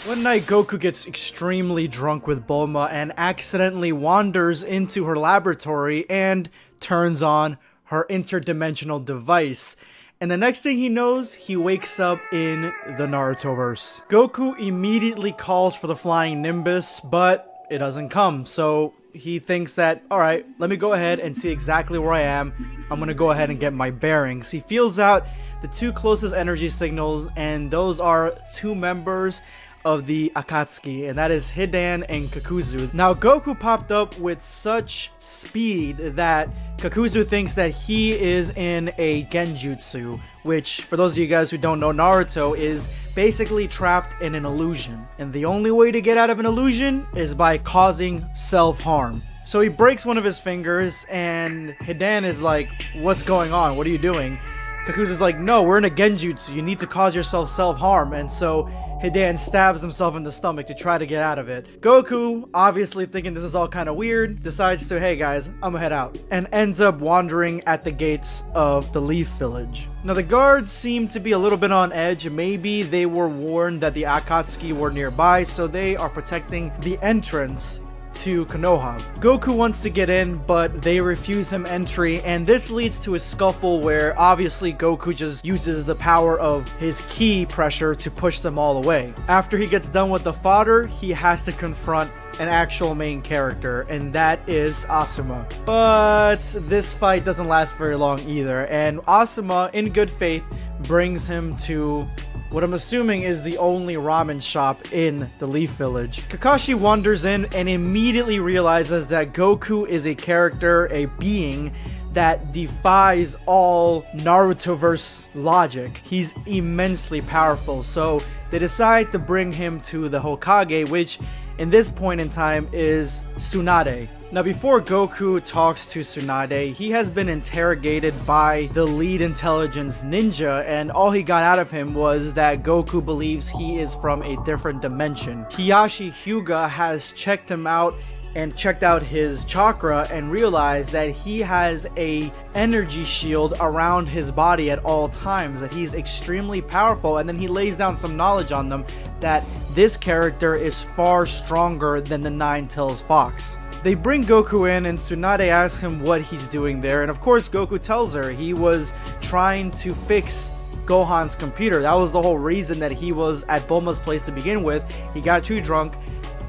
One night, Goku gets extremely drunk with Bulma and accidentally wanders into her laboratory and turns on her interdimensional device. And the next thing he knows, he wakes up in the Narutoverse. Goku immediately calls for the flying Nimbus, but it doesn't come. So he thinks that, alright, let me go ahead and see exactly where I am. I'm gonna go ahead and get my bearings. He feels out the two closest energy signals, and those are two members of the Akatsuki, and that is Hidan and Kakuzu. Now, Goku popped up with such speed that Kakuzu thinks that he is in a genjutsu, which, for those of you guys who don't know Naruto, is basically trapped in an illusion. And the only way to get out of an illusion is by causing self-harm. So he breaks one of his fingers, and Hidan is like, what's going on? What are you doing? Kakuzu's like, no, we're in a genjutsu. You need to cause yourself self-harm. And so Hidan stabs himself in the stomach to try to get out of it. Goku, obviously thinking this is all kind of weird, decides to, hey guys, I'm gonna head out, and ends up wandering at the gates of the Leaf Village. Now, the guards seem to be a little bit on edge. Maybe they were warned that the Akatsuki were nearby, so they are protecting the entrance to Konoha. Goku wants to get in, but they refuse him entry, and this leads to a scuffle where obviously Goku just uses the power of his ki pressure to push them all away. After he gets done with the fodder, he has to confront an actual main character, and that is Asuma. But this fight doesn't last very long either, and Asuma, in good faith, brings him to what I'm assuming is the only ramen shop in the Leaf Village. Kakashi wanders in and immediately realizes that Goku is a character, a being that defies all Narutoverse logic. He's immensely powerful, so they decide to bring him to the Hokage, which in this point in time is Tsunade. Now, before Goku talks to Tsunade, he has been interrogated by the lead intelligence ninja, and all he got out of him was that Goku believes he is from a different dimension. Hiyashi Hyuga has checked him out and checked out his chakra and realized that he has a energy shield around his body at all times, that he's extremely powerful, and then he lays down some knowledge on them that this character is far stronger than the Nine-Tails Fox. They bring Goku in, and Tsunade asks him what he's doing there, and of course Goku tells her he was trying to fix Gohan's computer. That was the whole reason that he was at Bulma's place to begin with. He got too drunk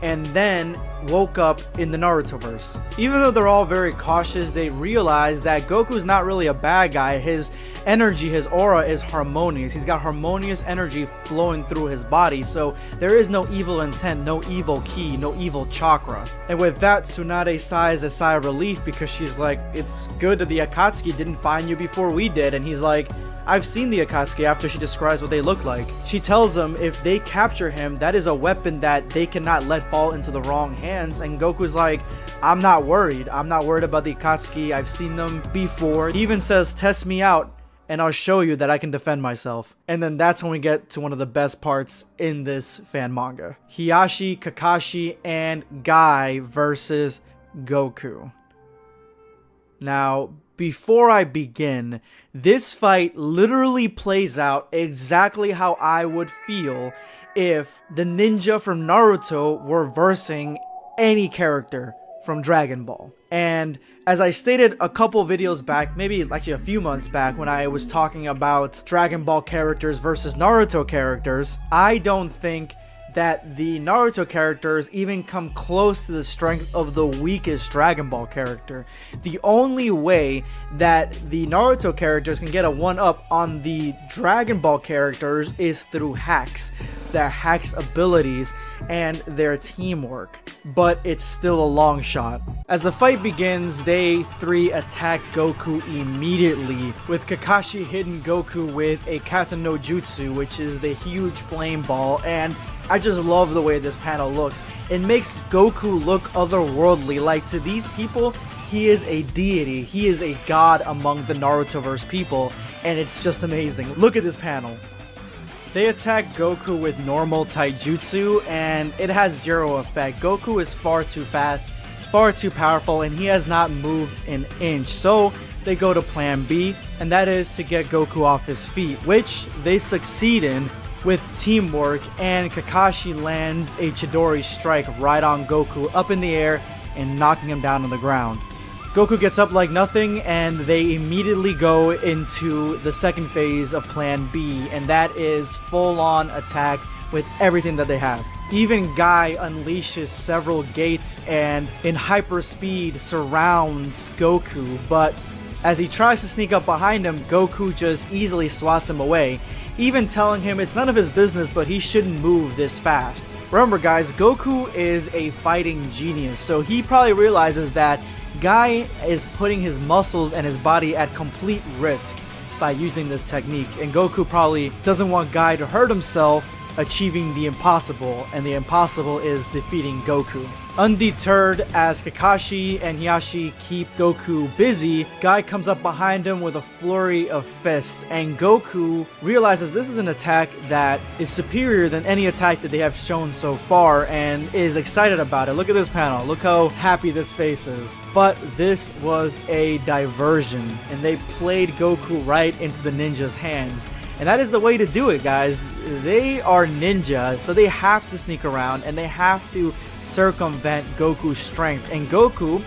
and then woke up in the Narutoverse. Even though they're all very cautious, they realize that Goku's not really a bad guy. His energy, his aura is harmonious. He's got harmonious energy flowing through his body, so there is no evil intent, no evil ki, no evil chakra. And with that, Tsunade sighs a sigh of relief because she's like, it's good that the Akatsuki didn't find you before we did. And he's like, I've seen the Akatsuki, after she describes what they look like. She tells him if they capture him, that is a weapon that they cannot let fall into the wrong hands. And Goku's like, I'm not worried. I'm not worried about the Akatsuki. I've seen them before. He even says, test me out and I'll show you that I can defend myself. And then that's when we get to one of the best parts in this fan manga. Hiyashi, Kakashi, and Guy versus Goku. Now, before I begin, this fight literally plays out exactly how I would feel if the ninja from Naruto were versing any character from Dragon Ball. And as I stated a couple videos back, maybe actually a few months back, when I was talking about Dragon Ball characters versus Naruto characters, I don't think that the Naruto characters even come close to the strength of the weakest Dragon Ball character. The only way that the Naruto characters can get a one-up on the Dragon Ball characters is through hacks. Their hacks abilities and their teamwork. But it's still a long shot. As the fight begins, they three attack Goku immediately, with Kakashi hitting Goku with a Kata no Jutsu, which is the huge flame ball, and I just love the way this panel looks. It makes Goku look otherworldly. Like, to these people, he is a deity. He is a god among the Narutoverse people, and it's just amazing. Look at this panel. They attack Goku with normal taijutsu, and it has zero effect. Goku is far too fast, far too powerful, and he has not moved an inch. So they go to plan B, and that is to get Goku off his feet, which they succeed in with teamwork, and Kakashi lands a Chidori strike right on Goku up in the air and knocking him down on the ground. Goku gets up like nothing, and they immediately go into the second phase of Plan B, and that is full-on attack with everything that they have. Even Guy unleashes several gates and in hyperspeed surrounds Goku, but as he tries to sneak up behind him, Goku just easily swats him away, even telling him it's none of his business, but he shouldn't move this fast. Remember guys, Goku is a fighting genius, so he probably realizes that Guy is putting his muscles and his body at complete risk by using this technique, and Goku probably doesn't want Guy to hurt himself achieving the impossible, and the impossible is defeating Goku. Undeterred, as Kakashi and Hiashi keep Goku busy, Guy comes up behind him with a flurry of fists, and Goku realizes this is an attack that is superior than any attack that they have shown so far, and is excited about it. Look at this panel, look how happy this face is. But this was a diversion, and they played Goku right into the ninja's hands. And that is the way to do it, guys. They are ninja, so they have to sneak around and they have to circumvent Goku's strength. And Goku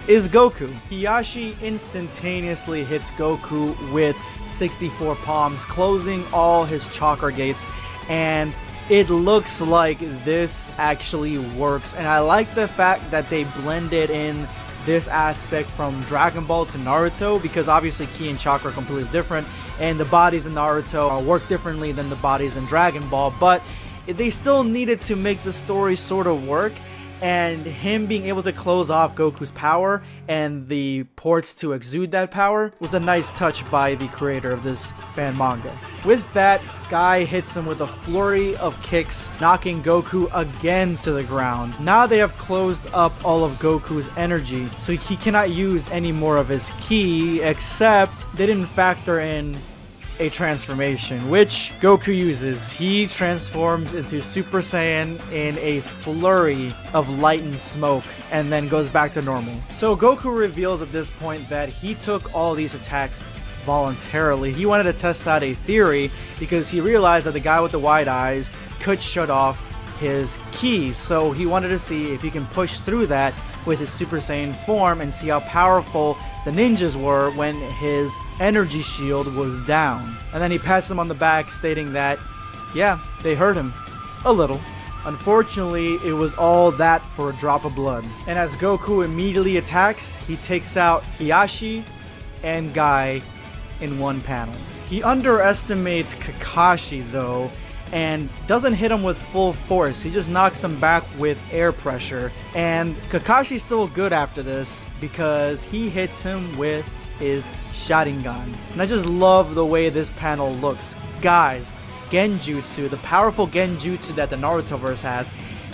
is Goku. Hiashi instantaneously hits Goku with 64 palms, closing all his chakra gates. And it looks like this actually works. And I like the fact that they blended in this aspect from Dragon Ball to Naruto, because obviously Ki and Chakra are completely different, and the bodies in Naruto work differently than the bodies in Dragon Ball, but they still needed to make the story sort of work, and him being able to close off Goku's power and the ports to exude that power was a nice touch by the creator of this fan manga. With that, Guy hits him with a flurry of kicks, knocking Goku again to the ground. Now they have closed up all of Goku's energy, so he cannot use any more of his ki, except they didn't factor in a transformation, which Goku uses. He transforms into Super Saiyan in a flurry of light and smoke, and then goes back to normal. So Goku reveals at this point that he took all these attacks voluntarily. He wanted to test out a theory because he realized that the guy with the wide eyes could shut off his ki, so he wanted to see if he can push through that with his Super Saiyan form and see how powerful the ninjas were when his energy shield was down. And then he pats him on the back, stating that, yeah, they hurt him. A little. Unfortunately, it was all that for a drop of blood. And as Goku immediately attacks, he takes out Hiashi and Guy in one panel. He underestimates Kakashi though, and doesn't hit him with full force. He just knocks him back with air pressure, and Kakashi's still good after this because he hits him with his Sharingan. And I just love the way this panel looks. Guys, genjutsu, the powerful genjutsu that the Narutoverse has,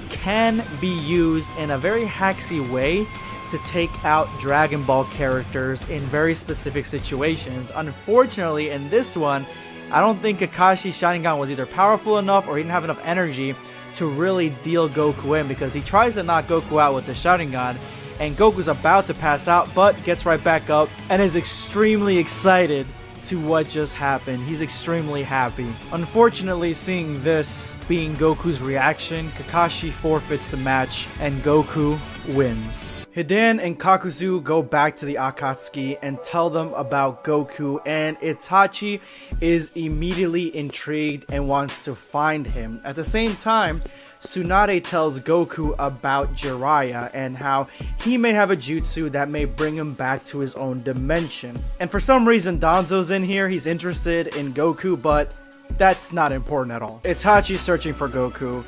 can be used in a very hacksy way to take out Dragon Ball characters in very specific situations. Unfortunately, in this one, I don't think Kakashi's Sharingan was either powerful enough or he didn't have enough energy to really deal Goku in, because he tries to knock Goku out with the Sharingan, and Goku's about to pass out but gets right back up and is extremely excited to what just happened. He's extremely happy. Unfortunately, seeing this being Goku's reaction, Kakashi forfeits the match and Goku wins. Hidan and Kakuzu go back to the Akatsuki and tell them about Goku, and Itachi is immediately intrigued and wants to find him. At the same time, Tsunade tells Goku about Jiraiya and how he may have a jutsu that may bring him back to his own dimension. And for some reason, Danzo's in here. He's interested in Goku, but that's not important at all. Itachi's searching for Goku.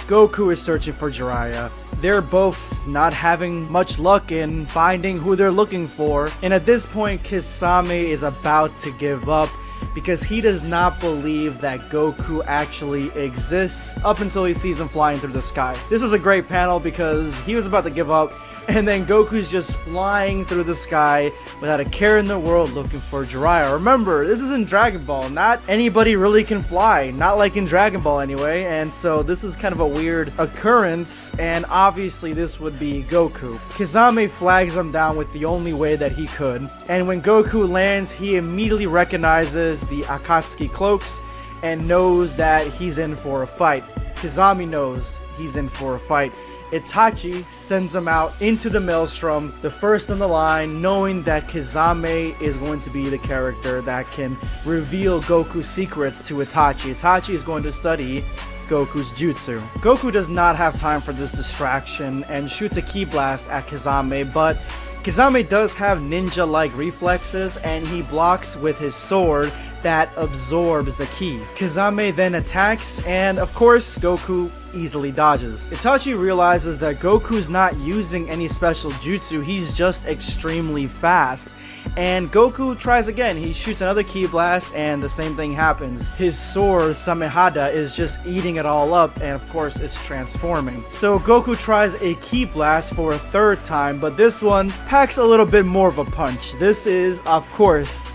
Goku is searching for Jiraiya. They're both not having much luck in finding who they're looking for. And at this point, Kisame is about to give up because he does not believe that Goku actually exists up until he sees him flying through the sky. This is a great panel because he was about to give up, and then Goku's just flying through the sky without a care in the world looking for Jiraiya. Remember, this is in Dragon Ball. Not anybody really can fly. Not like in Dragon Ball anyway. And so this is kind of a weird occurrence. And obviously this would be Goku. Kisame flags him down with the only way that he could. And when Goku lands, he immediately recognizes the Akatsuki cloaks and knows that he's in for a fight. Kizami knows he's in for a fight. Itachi sends him out into the maelstrom, the first in the line, knowing that Kizame is going to be the character that can reveal Goku's secrets to Itachi. Itachi is going to study Goku's jutsu. Goku does not have time for this distraction and shoots a ki blast at Kizame, but Kizame does have ninja-like reflexes and he blocks with his sword that absorbs the ki. Kizame then attacks and of course Goku easily dodges. Itachi realizes that Goku's not using any special jutsu, he's just extremely fast. And Goku tries again, he shoots another ki blast and the same thing happens. His sword, Samehada, is just eating it all up and of course it's transforming. So Goku tries a ki blast for a third time, but this one packs a little bit more of a punch. This is, of course,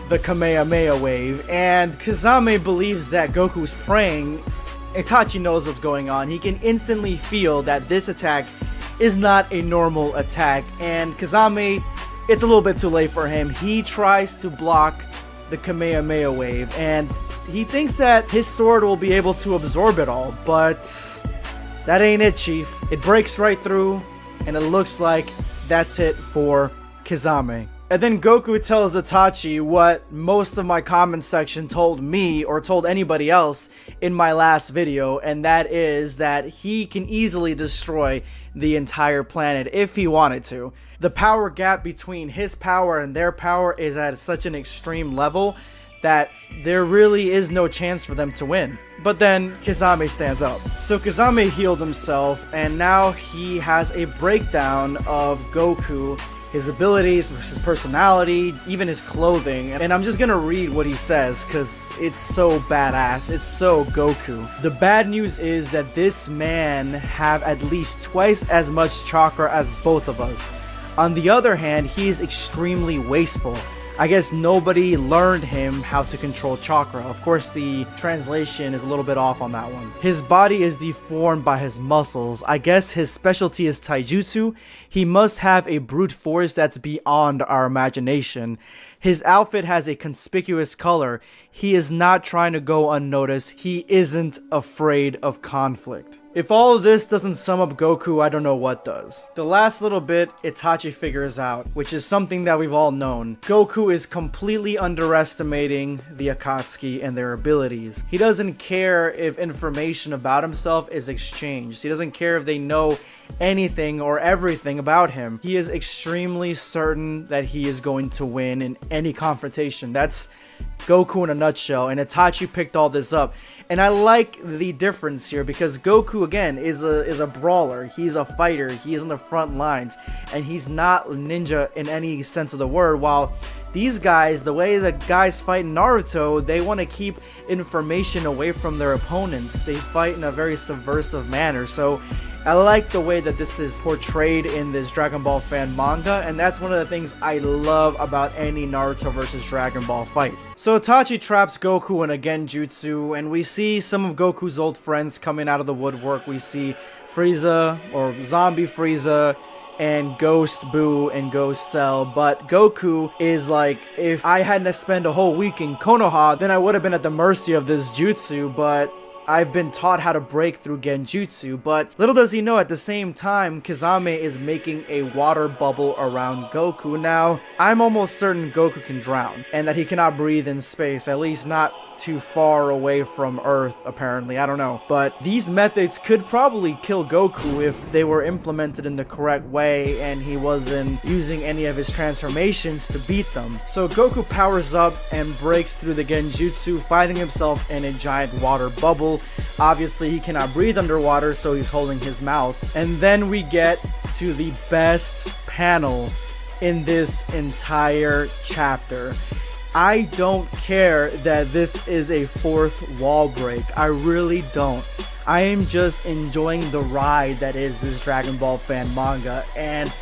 the Kamehameha wave, and Kizame believes that Goku's praying. Itachi knows what's going on. He can instantly feel that this attack is not a normal attack, and Kizame, it's a little bit too late for him. He tries to block the Kamehameha wave, and he thinks that his sword will be able to absorb it all, but that ain't it, Chief. It breaks right through, and it looks like that's it for Kizame. And then Goku tells Itachi what most of my comment section told me or told anybody else in my last video, and that is that he can easily destroy the entire planet if he wanted to. The power gap between his power and their power is at such an extreme level that there really is no chance for them to win. But then Kizame stands up. So Kizame healed himself and now he has a breakdown of Goku, his abilities, his personality, even his clothing. And I'm just gonna read what he says because it's so badass. It's so Goku. The bad news is that this man have at least twice as much chakra as both of us. On the other hand, he is extremely wasteful. I guess nobody learned him how to control chakra. Of course, the translation is a little bit off on that one. His body is deformed by his muscles. I guess his specialty is taijutsu. He must have a brute force that's beyond our imagination. His outfit has a conspicuous color. He is not trying to go unnoticed. He isn't afraid of conflict. If all of this doesn't sum up Goku, I don't know what does. The last little bit Itachi figures out, which is something that we've all known. Goku is completely underestimating the Akatsuki and their abilities. He doesn't care if information about himself is exchanged. He doesn't care if they know anything or everything about him. He is extremely certain that he is going to win in any confrontation. That's Goku in a nutshell, and Itachi picked all this up. And I like the difference here because Goku again is a brawler. He's a fighter. He is on the front lines and he's not ninja in any sense of the word, while these guys, the way the guys fight in Naruto, they want to keep information away from their opponents. They fight in a very subversive manner. So I like the way that this is portrayed in this Dragon Ball fan manga, and that's one of the things I love about any Naruto versus Dragon Ball fight. So Itachi traps Goku in a genjutsu, and we see some of Goku's old friends coming out of the woodwork. We see Frieza, or Zombie Frieza, and Ghost Boo and Ghost Cell, but Goku is like, if I hadn't to spend a whole week in Konoha, then I would have been at the mercy of this jutsu, but I've been taught how to break through genjutsu. But little does he know, at the same time, Kizame is making a water bubble around Goku. Now, I'm almost certain Goku can drown, and that he cannot breathe in space, at least not too far away from Earth, apparently. I don't know. But these methods could probably kill Goku if they were implemented in the correct way and he wasn't using any of his transformations to beat them. So Goku powers up and breaks through the genjutsu, finding himself in a giant water bubble. Obviously, he cannot breathe underwater, so he's holding his mouth. And then we get to the best panel in this entire chapter. I don't care that this is a fourth wall break. I really don't. I am just enjoying the ride that is this Dragon Ball fan manga, and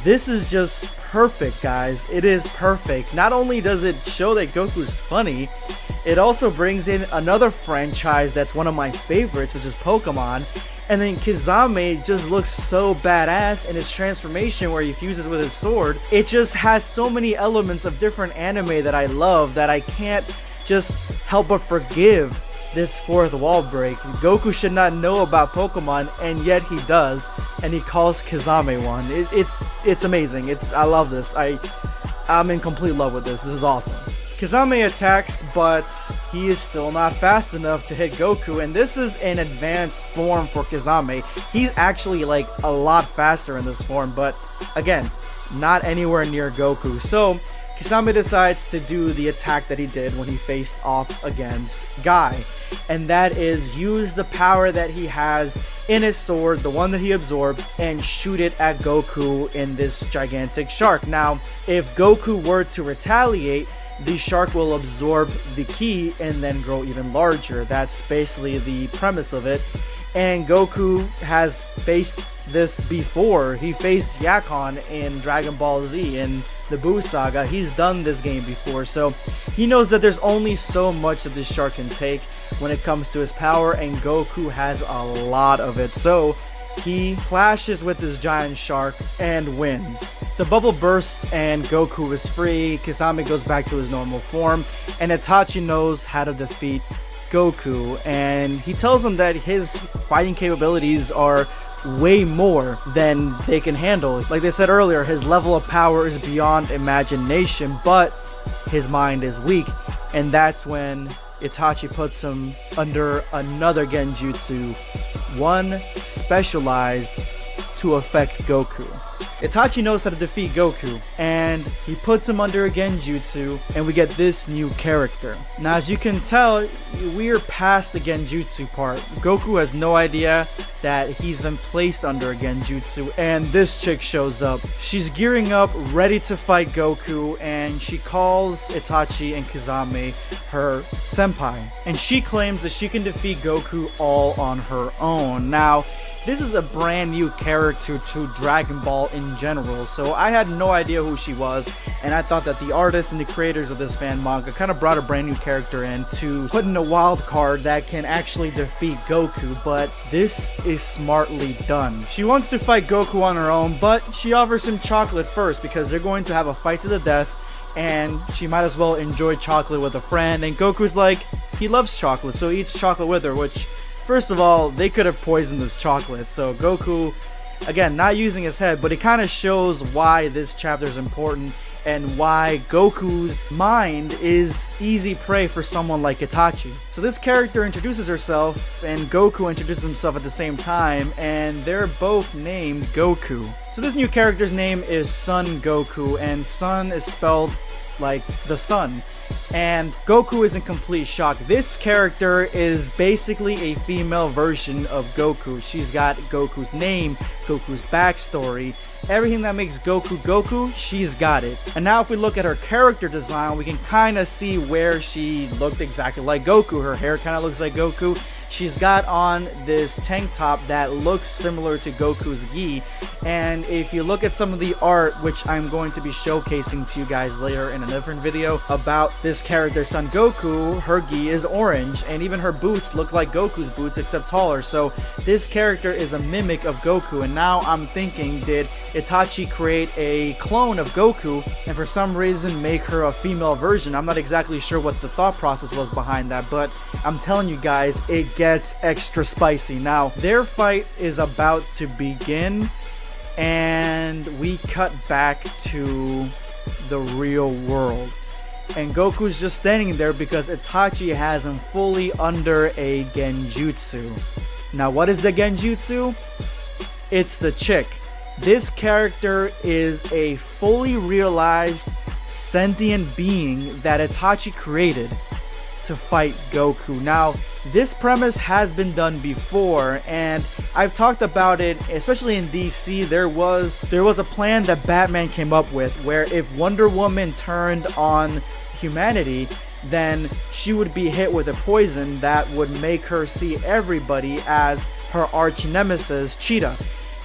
this is just perfect, guys. It is perfect. Not only does it show that Goku's funny, it also brings in another franchise that's one of my favorites, which is Pokemon. And then Kizame just looks so badass in his transformation where he fuses with his sword. It just has so many elements of different anime that I love that I can't just help but forgive this fourth wall break. Goku should not know about Pokemon, and yet he does, and he calls Kazame one. It's amazing. I love this. I'm in complete love with this. This is awesome. Kazame attacks, but he is still not fast enough to hit Goku, and this is an advanced form for Kazame. He's actually like a lot faster in this form, but again, not anywhere near Goku. So Kazame decides to do the attack that he did when he faced off against Guy, and that is use the power that he has in his sword, the one that he absorbed, and shoot it at Goku in this gigantic shark. Now, if Goku were to retaliate, the shark will absorb the ki and then grow even larger. That's basically the premise of it. And Goku has faced this before. He faced Yakon in Dragon Ball Z in the Buu Saga. He's done this game before, so he knows that there's only so much that this shark can take when it comes to his power, and Goku has a lot of it. So he clashes with this giant shark and wins. The bubble bursts and Goku is free. Kazame goes back to his normal form, and Itachi knows how to defeat Goku, and he tells him that his fighting capabilities are way more than they can handle. Like they said earlier, his level of power is beyond imagination, but his mind is weak, and that's when Itachi puts him under another genjutsu, one specialized to affect Goku. Itachi knows how to defeat Goku, and he puts him under a genjutsu, and we get this new character. Now, as you can tell, we're past the genjutsu part. Goku has no idea that he's been placed under a genjutsu, and this chick shows up. She's gearing up, ready to fight Goku, and she calls Itachi and Kazame her senpai. And she claims that she can defeat Goku all on her own. Now, this is a brand new character to Dragon Ball in general, so I had no idea who she was, and I thought that the artists and the creators of this fan manga kind of brought a brand new character in to put in a wild card that can actually defeat Goku, but this is smartly done. She wants to fight Goku on her own, but she offers him chocolate first because they're going to have a fight to the death, and she might as well enjoy chocolate with a friend, and Goku's like, he loves chocolate, so he eats chocolate with her, which, first of all, they could have poisoned this chocolate. So Goku, again, not using his head, but it kind of shows why this chapter is important and why Goku's mind is easy prey for someone like Itachi. So this character introduces herself, and Goku introduces himself at the same time, and they're both named Goku. So this new character's name is Son Goku, and Son is spelled like the sun. And Goku is in complete shock. This character is basically a female version of Goku. She's got Goku's name, Goku's backstory, everything that makes Goku Goku, she's got it. And now if we look at her character design, we can kind of see where she looked exactly like Goku. Her hair kind of looks like Goku. She's got on this tank top that looks similar to Goku's gi, and if you look at some of the art, which I'm going to be showcasing to you guys later in a different video about this character Son Goku, her gi is orange, and even her boots look like Goku's boots except taller. So this character is a mimic of Goku, and now I'm thinking, did Itachi create a clone of Goku and for some reason make her a female version? I'm not exactly sure what the thought process was behind that, but I'm telling you guys, it gets extra spicy. Now, their fight is about to begin, and we cut back to the real world. And Goku's just standing there because Itachi has him fully under a genjutsu. Now, what is the genjutsu? It's the chick. This character is a fully realized sentient being that Itachi created to fight Goku. Now, this premise has been done before, and I've talked about it, especially in DC. There was a plan that Batman came up with where if Wonder Woman turned on humanity, then she would be hit with a poison that would make her see everybody as her arch nemesis, Cheetah.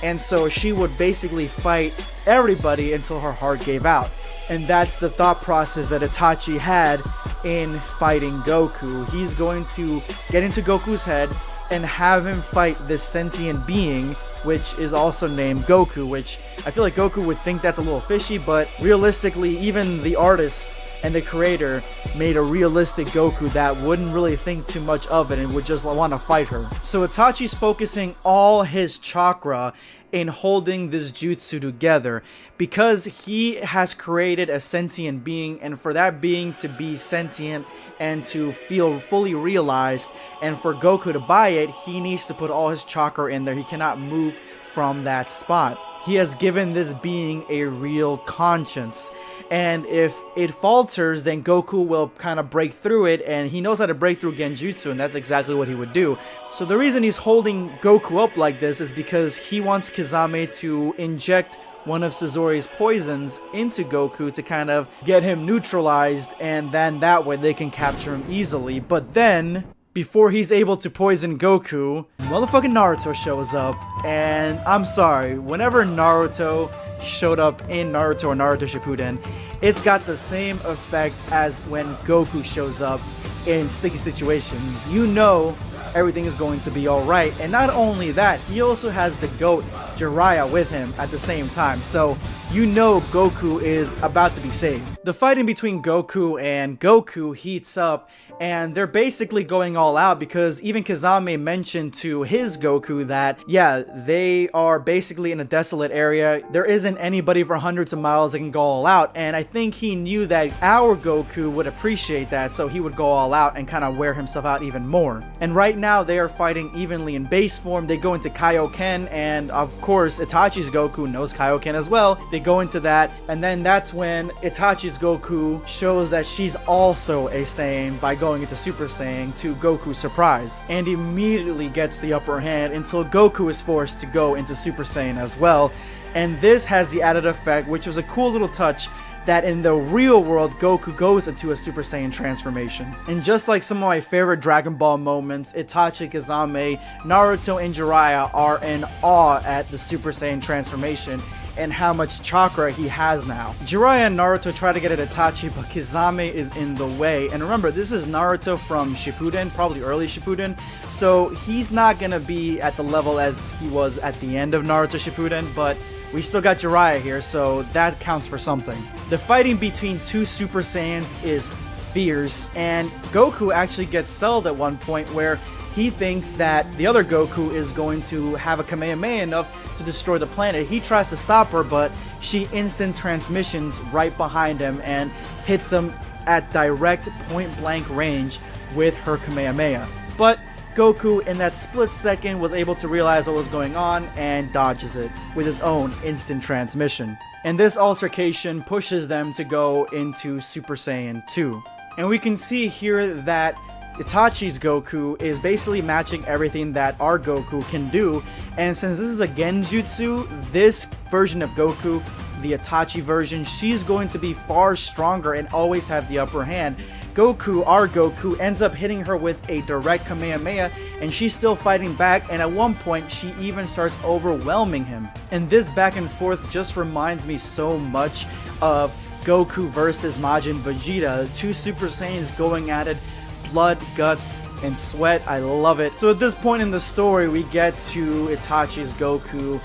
And so she would basically fight everybody until her heart gave out. And that's the thought process that Itachi had in fighting Goku. He's going to get into Goku's head and have him fight this sentient being, which is also named Goku, which I feel like Goku would think that's a little fishy, but realistically, even the artist and the creator made a realistic Goku that wouldn't really think too much of it and would just want to fight her. So Itachi's focusing all his chakra in holding this jutsu together because he has created a sentient being, and for that being to be sentient and to feel fully realized and for Goku to buy it, he needs to put all his chakra in there. He cannot move from that spot. He has given this being a real conscience, and if it falters, then Goku will kind of break through it, and he knows how to break through genjutsu, and that's exactly what he would do. So the reason he's holding Goku up like this is because he wants Kazame to inject one of Sasori's poisons into Goku to kind of get him neutralized, and then that way they can capture him easily. But then, before he's able to poison Goku, motherfucking Naruto shows up, and I'm sorry, whenever Naruto showed up in Naruto or Naruto Shippuden, it's got the same effect as when Goku shows up in sticky situations. You know everything is going to be alright, and not only that, he also has the GOAT Jiraiya with him at the same time, so you know Goku is about to be saved. The fight in between Goku and Goku heats up, and they're basically going all out because even Kazame mentioned to his Goku that, yeah, they are basically in a desolate area. There isn't anybody for hundreds of miles that can go all out, and I think he knew that our Goku would appreciate that, so he would go all out and kind of wear himself out even more. And right now they are fighting evenly in base form. They go into Kaioken, and of course Itachi's Goku knows Kaioken as well. They go into that, and then that's when Itachi's Goku shows that she's also a Saiyan by going into Super Saiyan to Goku's surprise, and immediately gets the upper hand until Goku is forced to go into Super Saiyan as well. And this has the added effect, which was a cool little touch, that in the real world, Goku goes into a Super Saiyan transformation. And just like some of my favorite Dragon Ball moments, Itachi, Kazame, Naruto, and Jiraiya are in awe at the Super Saiyan transformation and how much chakra he has now. Jiraiya and Naruto try to get at Itachi, but Kazame is in the way. And remember, this is Naruto from Shippuden, probably early Shippuden, so he's not gonna be at the level as he was at the end of Naruto Shippuden, but we still got Jiraiya here, so that counts for something. The fighting between two Super Saiyans is fierce, and Goku actually gets sold at one point where he thinks that the other Goku is going to have a Kamehameha enough to destroy the planet. He tries to stop her, but she instant transmissions right behind him and hits him at direct point-blank range with her Kamehameha. But Goku, in that split second, was able to realize what was going on and dodges it with his own instant transmission. And this altercation pushes them to go into Super Saiyan 2. And we can see here that Itachi's Goku is basically matching everything that our Goku can do, and since this is a genjutsu, this version of Goku, the Itachi version, she's going to be far stronger and always have the upper hand. Goku, our Goku, ends up hitting her with a direct Kamehameha, and she's still fighting back, and at one point she even starts overwhelming him. And this back and forth just reminds me so much of Goku versus Majin Vegeta, two Super Saiyans going at it, blood, guts, and sweat. I love it. So at this point in the story, we get to Itachi's Goku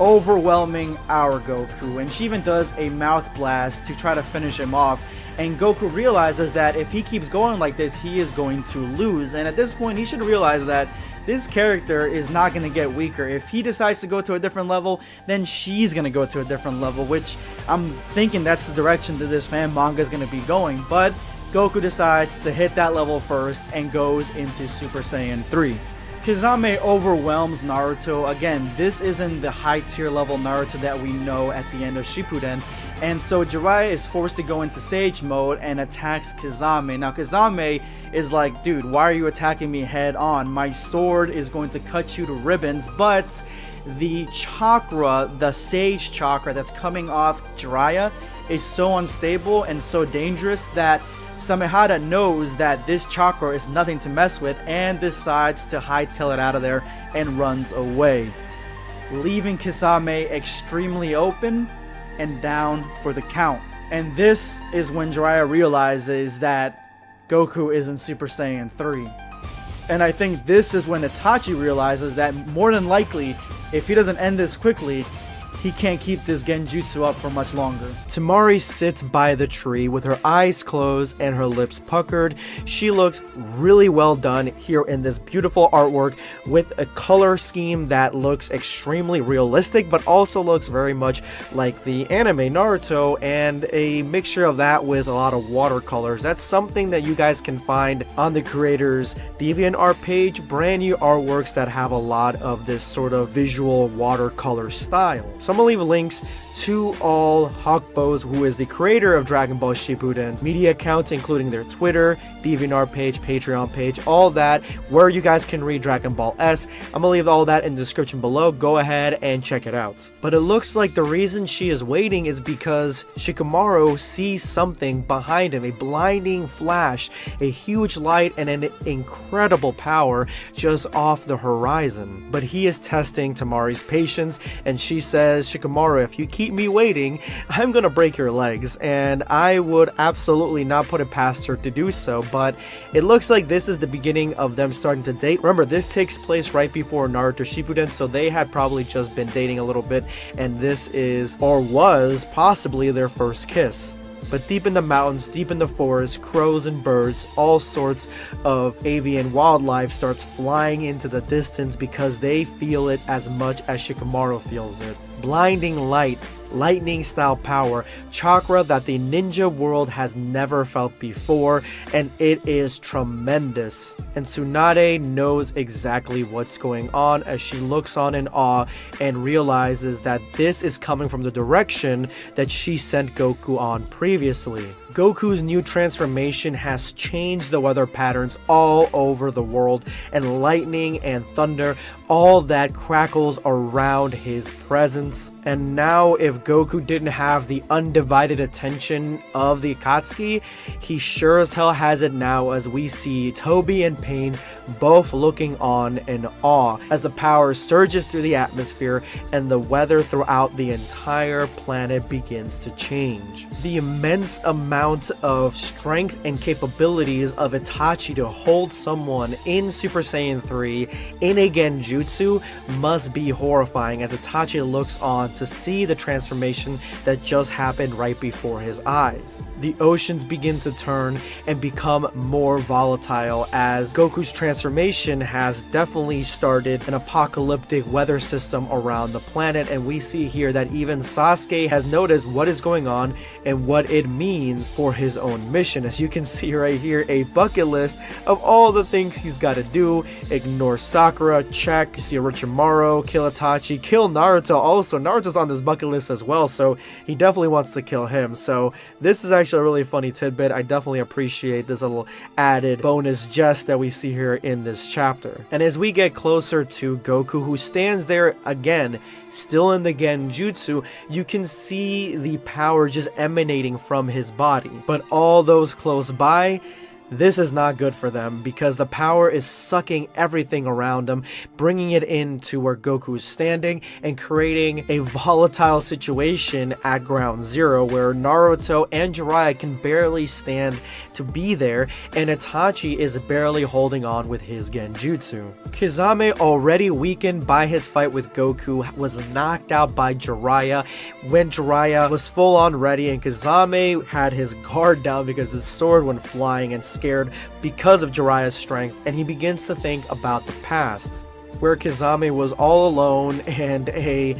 overwhelming our Goku, and she even does a mouth blast to try to finish him off, and Goku realizes that if he keeps going like this, he is going to lose. And at this point, he should realize that this character is not going to get weaker. If he decides to go to a different level, then she's going to go to a different level, which I'm thinking that's the direction that this fan manga is going to be going. But Goku decides to hit that level first and goes into Super Saiyan 3. Kazame overwhelms Naruto. Again, this isn't the high tier level Naruto that we know at the end of Shippuden, and so Jiraiya is forced to go into Sage mode and attacks Kazame. Now Kazame is like, dude, why are you attacking me head on? My sword is going to cut you to ribbons, but the chakra, the Sage chakra that's coming off Jiraiya is so unstable and so dangerous that Samehada knows that this chakra is nothing to mess with and decides to hightail it out of there and runs away, leaving Kazame extremely open and down for the count. And this is when Jiraiya realizes that Goku is in Super Saiyan 3. And I think this is when Itachi realizes that more than likely, if he doesn't end this quickly, he can't keep this genjutsu up for much longer. Temari sits by the tree with her eyes closed and her lips puckered. She looks really well done here in this beautiful artwork with a color scheme that looks extremely realistic, but also looks very much like the anime Naruto, and a mixture of that with a lot of watercolors. That's something that you guys can find on the creator's DeviantArt page, brand new artworks that have a lot of this sort of visual watercolor style. So I'm gonna leave links to all Hakbo's, who is the creator of Dragon Ball Shippuden's media accounts, including their Twitter, DeviantArt page, Patreon page, all that, where you guys can read Dragon Ball S. I'm gonna leave all that in the description below. Go ahead and check it out. But it looks like the reason she is waiting is because Shikamaru sees something behind him, a blinding flash, a huge light, and an incredible power just off the horizon. But he is testing Temari's patience, and she says, Shikamaru, if you keep me waiting, I'm gonna break your legs. And I would absolutely not put it past her to do so, but it looks like this is the beginning of them starting to date. Remember, this takes place right before Naruto Shippuden, so they had probably just been dating a little bit, and this is, or was, possibly their first kiss. But deep in the mountains, deep in the forest, crows and birds, all sorts of avian wildlife starts flying into the distance because they feel it as much as Shikamaru feels it. Blinding light, lightning style power, chakra that the ninja world has never felt before, and it is tremendous. And Tsunade knows exactly what's going on as she looks on in awe and realizes that this is coming from the direction that she sent Goku on previously. Goku's new transformation has changed the weather patterns all over the world, and lightning and thunder, all that crackles around his presence. And now if Goku didn't have the undivided attention of the Akatsuki, he sure as hell has it now, as we see Toby and Pain both looking on in awe as the power surges through the atmosphere and the weather throughout the entire planet begins to change. The immense amount of strength and capabilities of Itachi to hold someone in Super Saiyan 3 in a genjutsu must be horrifying, as Itachi looks on to see the transformation that just happened right before his eyes. The oceans begin to turn and become more volatile, as Goku's transformation has definitely started an apocalyptic weather system around the planet, and we see here that even Sasuke has noticed what is going on and what it means for his own mission. As you can see right here, a bucket list of all the things he's got to do. Ignore Sakura, check. You see Orochimaru, kill Itachi, kill Naruto. Also, Naruto's on this bucket list as well, so he definitely wants to kill him. So this is actually a really funny tidbit. I definitely appreciate this little added bonus jest that we see here in this chapter. And as we get closer to Goku, who stands there again, still in the genjutsu, you can see the power just emanating from his body. But all those close by, this is not good for them, because the power is sucking everything around them, bringing it into where Goku is standing and creating a volatile situation at ground zero where Naruto and Jiraiya can barely stand to be there, and Itachi is barely holding on with his genjutsu. Kizame, already weakened by his fight with Goku, was knocked out by Jiraiya when Jiraiya was full on ready, and Kizame had his guard down because his sword went flying and scared because of Jiraiya's strength, and he begins to think about the past, where Kizame was all alone and a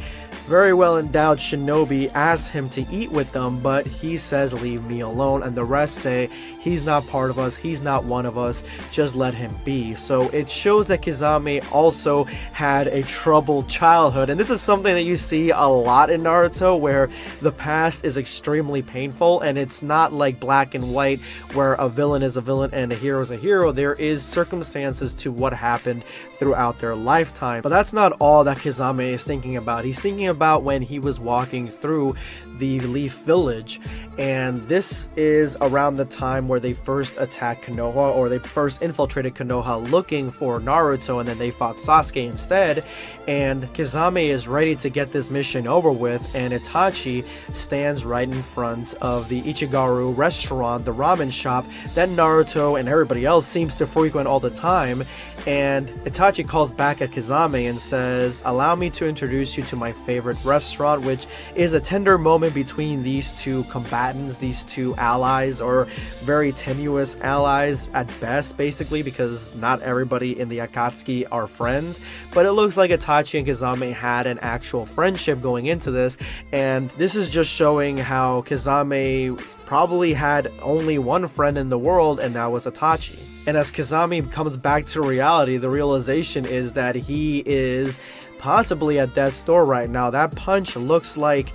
very well endowed shinobi asks him to eat with them, but he says, leave me alone, and the rest say, he's not part of us, he's not one of us, just let him be. So it shows that Kizame also had a troubled childhood, and this is something that you see a lot in Naruto, where the past is extremely painful, and it's not like black and white where a villain is a villain and a hero is a hero. There is circumstances to what happened throughout their lifetime, but that's not all that Kizame is thinking about. He's thinking about when he was walking through the Leaf Village, and this is around the time where they first attacked Konoha, or they first infiltrated Konoha looking for Naruto, and then they fought Sasuke instead. And Kizame is ready to get this mission over with, and Itachi stands right in front of the Ichigaru restaurant, the ramen shop that Naruto and everybody else seems to frequent all the time. And Itachi calls back at Kizame and says, allow me to introduce you to my favorite favorite restaurant, which is a tender moment between these two combatants, these two allies, or very tenuous allies at best, basically, because not everybody in the Akatsuki are friends. But it looks like Itachi and Kazame had an actual friendship going into this, and this is just showing how Kazame probably had only one friend in the world, and that was Itachi. And as Kazame comes back to reality, the realization is that he is possibly at death's door right now. That punch looks like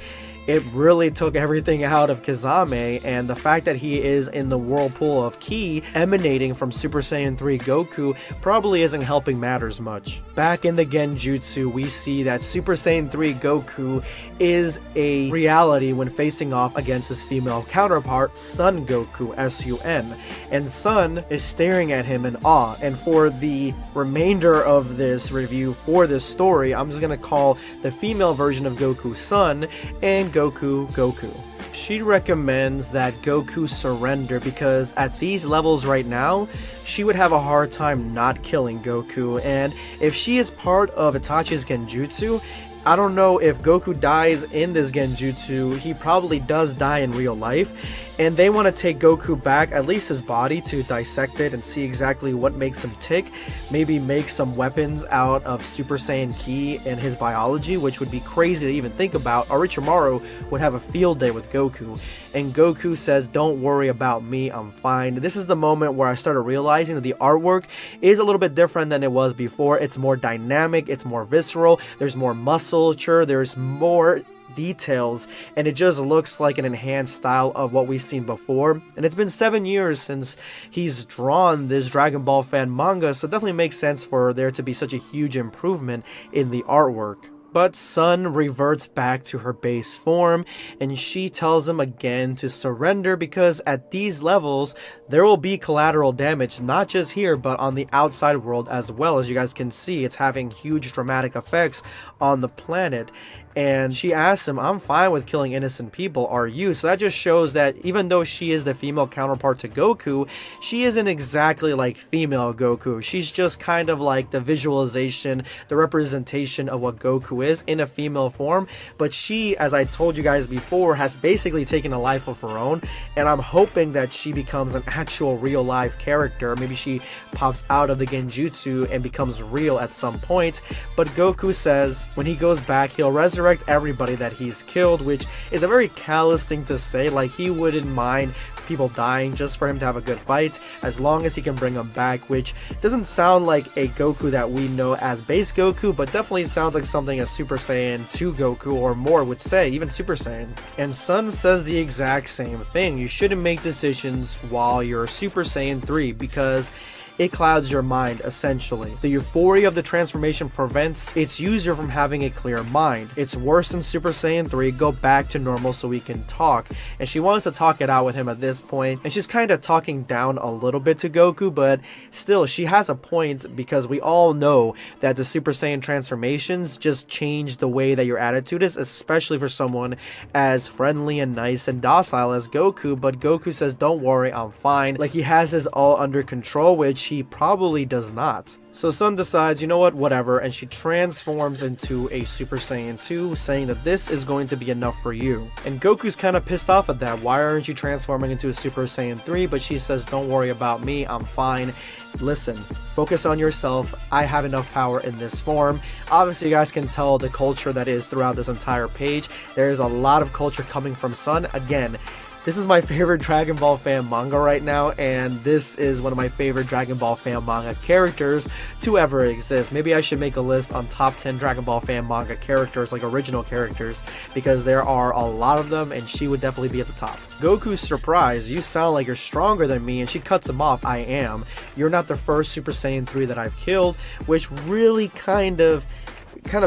it really took everything out of Kazame, and the fact that he is in the whirlpool of ki emanating from Super Saiyan 3 Goku probably isn't helping matters much. Back in the genjutsu, we see that Super Saiyan 3 Goku is a reality when facing off against his female counterpart, Sun Goku, S-U-N, and Sun is staring at him in awe. And for the remainder of this review for this story, I'm just gonna call the female version of Goku Sun and Goku Goku. She recommends that Goku surrender because at these levels right now, she would have a hard time not killing Goku, and if she is part of Itachi's genjutsu, I don't know if Goku dies in this genjutsu. He probably does die in real life, and they want to take Goku back, at least his body, to dissect it and see exactly what makes him tick. Maybe make some weapons out of Super Saiyan Ki and his biology, which would be crazy to even think about. Orochimaru would have a field day with Goku, and Goku says, "Don't worry about me, I'm fine." This is the moment where I started realizing that the artwork is a little bit different than it was before. It's more dynamic, it's more visceral, there's more musculature, there's more details, and it just looks like an enhanced style of what we've seen before. And it's been 7 years since he's drawn this Dragon Ball fan manga, so it definitely makes sense for there to be such a huge improvement in the artwork. But Sun reverts back to her base form, and she tells him again to surrender because at these levels there will be collateral damage, not just here but on the outside world as well. As you guys can see, it's having huge dramatic effects on the planet. And she asks him, "I'm fine with killing innocent people, are you?" So that just shows that even though she is the female counterpart to Goku, she isn't exactly like female Goku. She's just kind of like the visualization, the representation of what Goku is in a female form. But she, as I told you guys before, has basically taken a life of her own, and I'm hoping that she becomes an actual real life character. Maybe she pops out of the genjutsu and becomes real at some point. But Goku says when he goes back, he'll resurrect everybody that he's killed, which is a very callous thing to say. Like, he wouldn't mind people dying just for him to have a good fight as long as he can bring them back, which doesn't sound like a Goku that we know as base Goku, but definitely sounds like something a Super Saiyan 2 Goku or more would say, even Super Saiyan. And Sun says the exact same thing. You shouldn't make decisions while you're Super Saiyan 3 because it clouds your mind, essentially. The euphoria of the transformation prevents its user from having a clear mind. It's worse than Super Saiyan 3, go back to normal so we can talk. And she wants to talk it out with him at this point, and she's kind of talking down a little bit to Goku, but still, she has a point because we all know that the Super Saiyan transformations just change the way that your attitude is, especially for someone as friendly and nice and docile as Goku. But Goku says, "Don't worry, I'm fine." Like, he has this all under control, which he probably does not. So Sun decides, you know what, whatever, and she transforms into a Super Saiyan 2, saying that this is going to be enough for you. And Goku's kind of pissed off at that. Why aren't you transforming into a Super Saiyan 3? But she says, "Don't worry about me, I'm fine. Listen, focus on yourself. I have enough power in this form." Obviously, you guys can tell the culture that is throughout this entire page. There is a lot of culture coming from Sun. Again, this is my favorite Dragon Ball fan manga right now, and this is one of my favorite Dragon Ball fan manga characters to ever exist. Maybe I should make a list on top 10 Dragon Ball fan manga characters, like original characters, because there are a lot of them, and she would definitely be at the top. Goku's surprised, "You sound like you're stronger than me," and she cuts him off. "I am. You're not the first Super Saiyan 3 that I've killed," which really kind of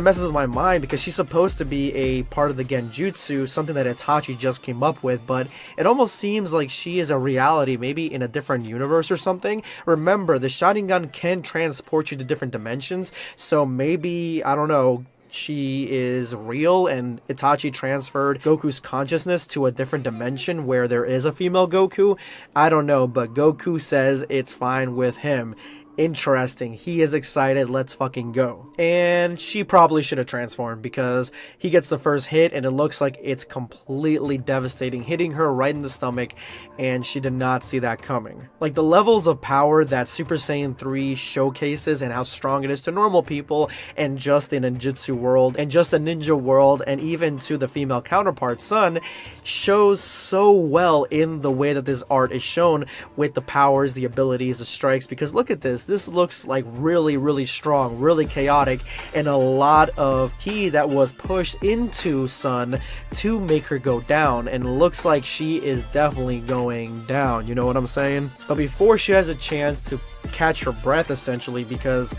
messes with my mind because she's supposed to be a part of the genjutsu, something that Itachi just came up with, but it almost seems like she is a reality, maybe in a different universe or something. Remember, the Sharingan can transport you to different dimensions, so maybe, I don't know, she is real and Itachi transferred Goku's consciousness to a different dimension where there is a female Goku. I don't know, but Goku says it's fine with him. interesting. He is excited. Let's fucking go. And she probably should have transformed because he gets the first hit and it looks like it's completely devastating, hitting her right in the stomach, and she did not see that coming. Like, the levels of power that Super Saiyan 3 showcases and how strong it is to normal people and just in a ninjutsu world and just a ninja world and even to the female counterpart Sun shows so well in the way that this art is shown with the powers, the abilities, the strikes, because look at this. This looks like really strong, really chaotic, and a lot of ki that was pushed into Sun to make her go down, and looks like she is definitely going down, you know what I'm saying? But before she has a chance to catch her breath, essentially, because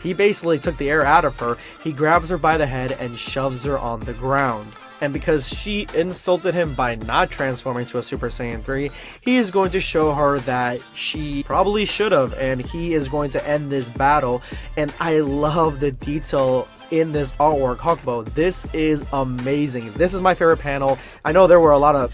he basically took the air out of her, he grabs her by the head and shoves her on the ground. And because she insulted him by not transforming to a Super Saiyan 3, he is going to show her that she probably should have, and he is going to end this battle. And I love the detail in this artwork, Hakubo. This is amazing. This is my favorite panel. I know there were a lot of,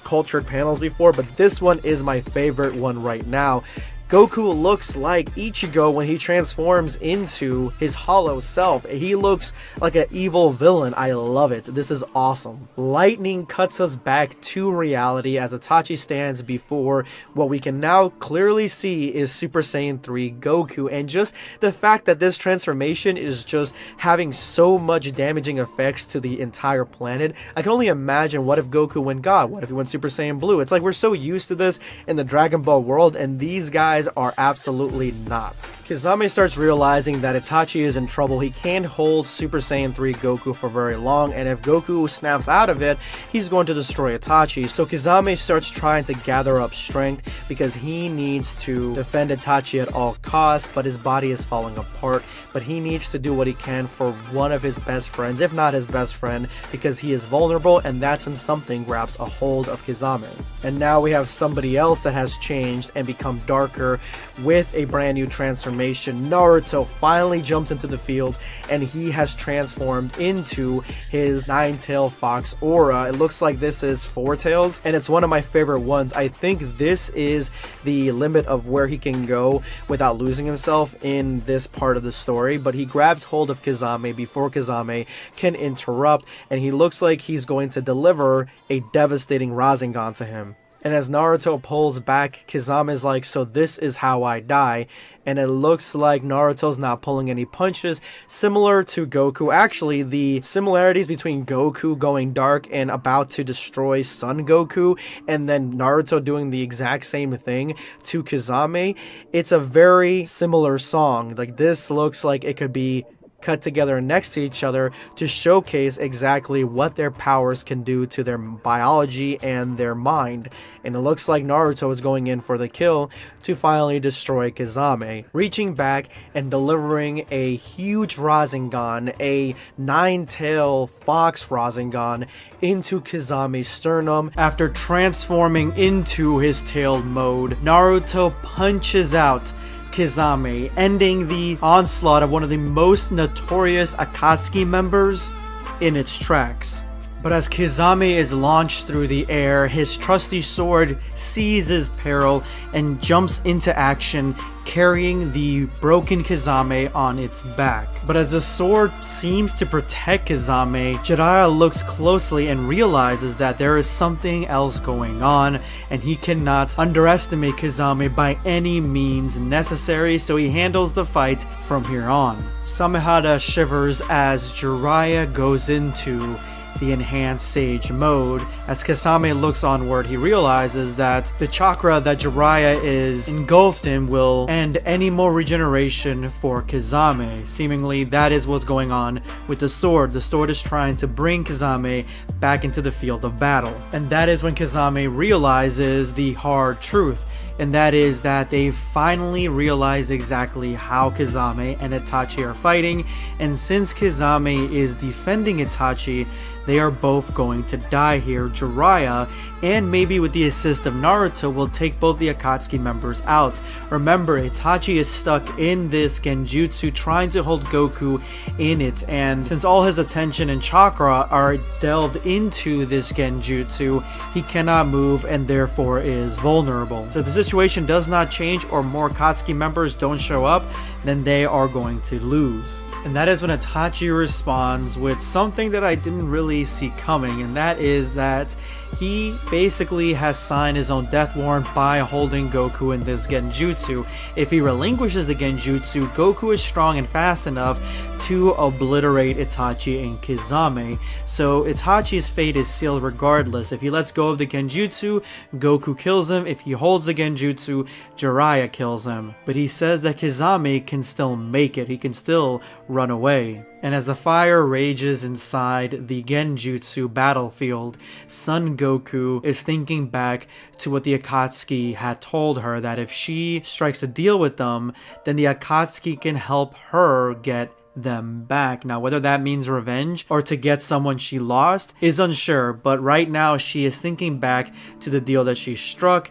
cultured panels before, but this one is my favorite one right now. Goku looks like Ichigo when he transforms into his hollow self. He looks like an evil villain. I love it. This is awesome. Lightning cuts us back to reality as Itachi stands before what we can now clearly see is Super Saiyan 3 Goku. And just the fact that this transformation is just having so much damaging effects to the entire planet. I can only imagine what if Goku went God? What if he went Super Saiyan Blue? It's like we're so used to this in the Dragon Ball world, and these guys are absolutely not. Kizame starts realizing that Itachi is in trouble. He can't hold Super Saiyan 3 Goku for very long, and if Goku snaps out of it, he's going to destroy Itachi. So Kizame starts trying to gather up strength because he needs to defend Itachi at all costs, but his body is falling apart. But he needs to do what he can for one of his best friends, if not his best friend, because he is vulnerable, and that's when something grabs a hold of Kizame. And now we have somebody else that has changed and become darker with a brand new transformation. Naruto finally jumps into the field, and he has transformed into his 9-tailed fox aura. It looks like this is 4 tails, and it's one of my favorite ones. I think this is the limit of where he can go without losing himself in this part of the story, but he grabs hold of Kizame before Kizame can interrupt, and he looks like he's going to deliver a devastating Rasengan to him. And as Naruto pulls back, Kizame's like, so this is how I die. And it looks like Naruto's not pulling any punches, similar to Goku. Actually, the similarities between Goku going dark and about to destroy Son Goku, and then Naruto doing the exact same thing to Kizame, it's a very similar song. Like, this looks like it could be cut together next to each other to showcase exactly what their powers can do to their biology and their mind. And it looks like Naruto is going in for the kill to finally destroy Kizame, reaching back and delivering a huge Rasengan, a 9-tailed fox Rasengan, into Kizame's sternum. After transforming into his tailed mode, Naruto punches out Kizame, ending the onslaught of one of the most notorious Akatsuki members in its tracks. But as Kizame is launched through the air, his trusty sword seizes peril and jumps into action, carrying the broken Kizame on its back. But as the sword seems to protect Kizame, Jiraiya looks closely and realizes that there is something else going on, and he cannot underestimate Kizame by any means necessary, so he handles the fight from here on. Samehada shivers as Jiraiya goes into the enhanced Sage mode. As Kizame looks onward, he realizes that the chakra that Jiraiya is engulfed in will end any more regeneration for Kizame. Seemingly, that is what's going on with the sword. The sword is trying to bring Kizame back into the field of battle. And that is when Kizame realizes the hard truth. And that is that they finally realize exactly how Kizame and Itachi are fighting, and since Kizame is defending Itachi, they are both going to die here. Jiraiya, and maybe with the assist of Naruto, will take both the Akatsuki members out. Remember, Itachi is stuck in this genjutsu trying to hold Goku in it, and since all his attention and chakra are delved into this genjutsu, he cannot move and therefore is vulnerable. So this is situation does not change or more Akatsuki members don't show up, then they are going to lose. And that is when Itachi responds with something that I didn't really see coming, and that is that he basically has signed his own death warrant by holding Goku in this genjutsu. If he relinquishes the genjutsu, Goku is strong and fast enough to obliterate Itachi and Kizame. So Itachi's fate is sealed regardless. If he lets go of the genjutsu, Goku kills him. If he holds the genjutsu, Jiraiya kills him. But he says that Kizame can still make it. He can still run away. And as the fire rages inside the genjutsu battlefield, Son Goku is thinking back to what the Akatsuki had told her, that if she strikes a deal with them, then the Akatsuki can help her get them back. Now, whether that means revenge or to get someone she lost is unsure, but right now she is thinking back to the deal that she struck,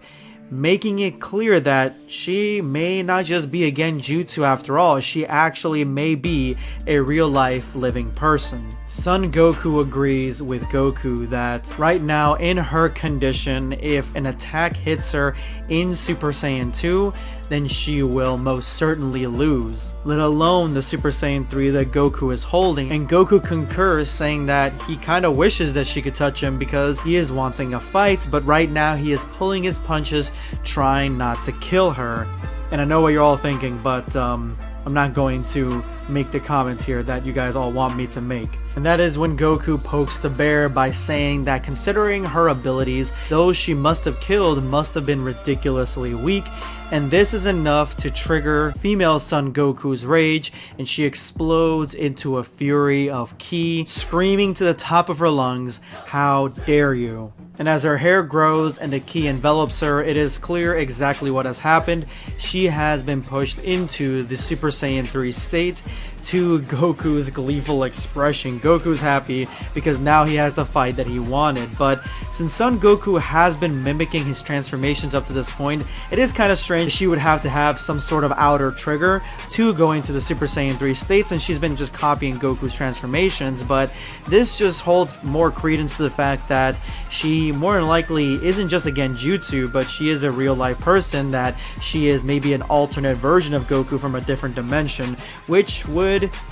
making it clear that she may not just be a genjutsu after all, she actually may be a real-life living person. Son Goku agrees with Goku that right now in her condition, if an attack hits her in Super Saiyan 2, then she will most certainly lose, let alone the Super Saiyan 3 that Goku is holding. And Goku concurs, saying that he kind of wishes that she could touch him because he is wanting a fight, but right now he is pulling his punches, trying not to kill her. And I know what you're all thinking, but I'm not going to make the comment here that you guys all want me to make. And that is when Goku pokes the bear by saying that considering her abilities, those she must have killed must have been ridiculously weak, and this is enough to trigger female Son Goku's rage, and she explodes into a fury of ki, screaming to the top of her lungs, "How dare you!" And as her hair grows and the ki envelops her, it is clear exactly what has happened. She has been pushed into the Super Saiyan 3 state. To Goku's gleeful expression, Goku's happy because now he has the fight that he wanted. But since Son Goku has been mimicking his transformations up to this point, it is kind of strange she would have to have some sort of outer trigger to go into the Super Saiyan 3 states, and she's been just copying Goku's transformations. But this just holds more credence to the fact that she more than likely isn't just a genjutsu, but she is a real life person, that she is maybe an alternate version of Goku from a different dimension, which would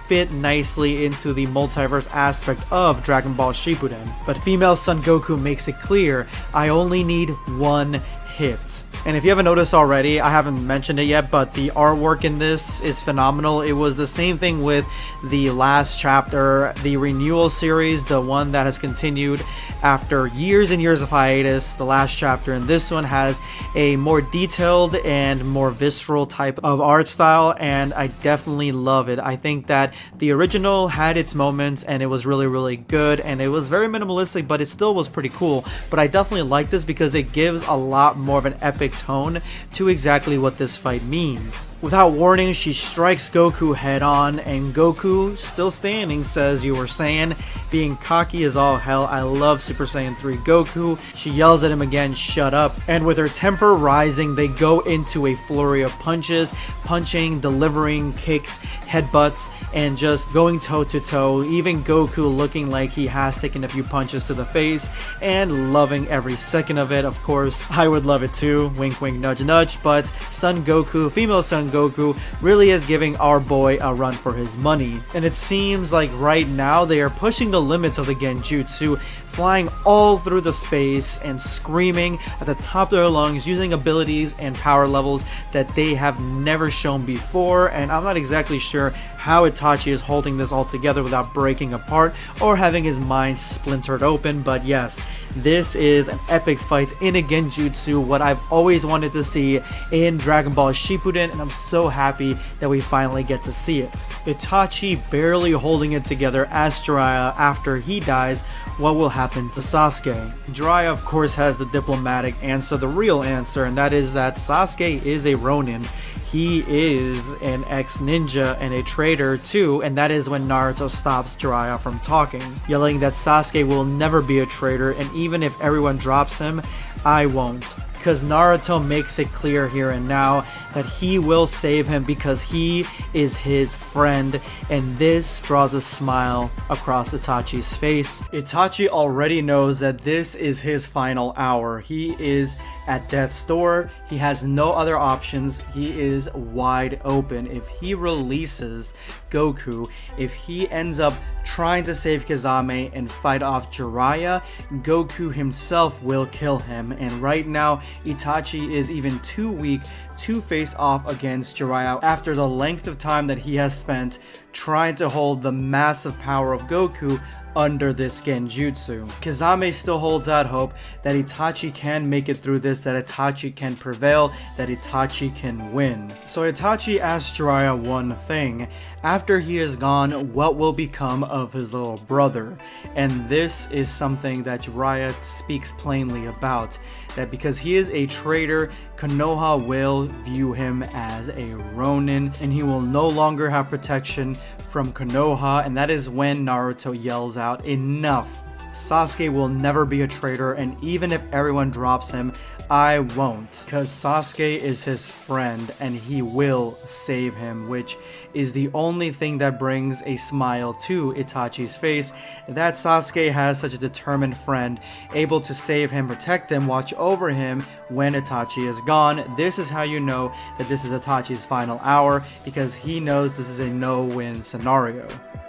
fit nicely into the multiverse aspect of Dragon Ball Shippuden. But female Son Goku makes it clear, I only need one hit. And if you haven't noticed already, I haven't mentioned it yet, but the artwork in this is phenomenal. It was the same thing with the last chapter, the renewal series, the one that has continued after years and years of hiatus. The last chapter in this one has a more detailed and more visceral type of art style, and I definitely love it. I think that the original had its moments and it was really good, and it was very minimalistic, but it still was pretty cool. But I definitely like this because it gives a lot more of an epic tone to exactly what this fight means. Without warning, she strikes Goku head on, and Goku, still standing, says, "You were saying," being cocky as all hell. I love Super Saiyan 3 Goku. She yells at him again, "Shut up." And with her temper rising, they go into a flurry of punches, punching, delivering kicks, headbutts, and just going toe to toe. Even Goku looking like he has taken a few punches to the face and loving every second of it. Of course, I would love it too. Wink wink, nudge nudge. But Son Goku, female Son Goku, really is giving our boy a run for his money. And it seems like right now they are pushing the limits of the genjutsu, flying all through the space and screaming at the top of their lungs, using abilities and power levels that they have never shown before. And I'm not exactly sure how Itachi is holding this all together without breaking apart or having his mind splintered open. But yes, this is an epic fight in a genjutsu, what I've always wanted to see in Dragon Ball Shippuden, and I'm so happy that we finally get to see it. Itachi barely holding it together as Jiraiya, after he dies, what will happen to Sasuke? Jiraiya of course has the diplomatic answer, the real answer, and that is that Sasuke is a Ronin. He is an ex-ninja and a traitor too, and that is when Naruto stops Jiraiya from talking, yelling that Sasuke will never be a traitor, and even if everyone drops him, I won't. because Naruto makes it clear here and now that he will save him because he is his friend, and this draws a smile across Itachi's face. Itachi already knows that this is his final hour. He is at death's door. He has no other options. He is wide open. If he releases Goku, if he ends up trying to save Kazame and fight off Jiraiya, Goku himself will kill him. And right now, Itachi is even too weak to face off against Jiraiya after the length of time that he has spent trying to hold the massive power of Goku under this genjutsu. Kazame still holds out hope that Itachi can make it through this, that Itachi can prevail, that Itachi can win. So Itachi asks Jiraiya one thing: after he is gone, what will become of his little brother? And this is something that Jiraiya speaks plainly about, that because he is a traitor, Konoha will view him as a Ronin, and he will no longer have protection from Konoha. And that is when Naruto yells out, "Enough! Sasuke will never be a traitor, and even if everyone drops him, I won't," because Sasuke is his friend and he will save him, which is the only thing that brings a smile to Itachi's face, that Sasuke has such a determined friend able to save him, protect him, watch over him when Itachi is gone. This is how you know that this is Itachi's final hour, because he knows this is a no-win scenario.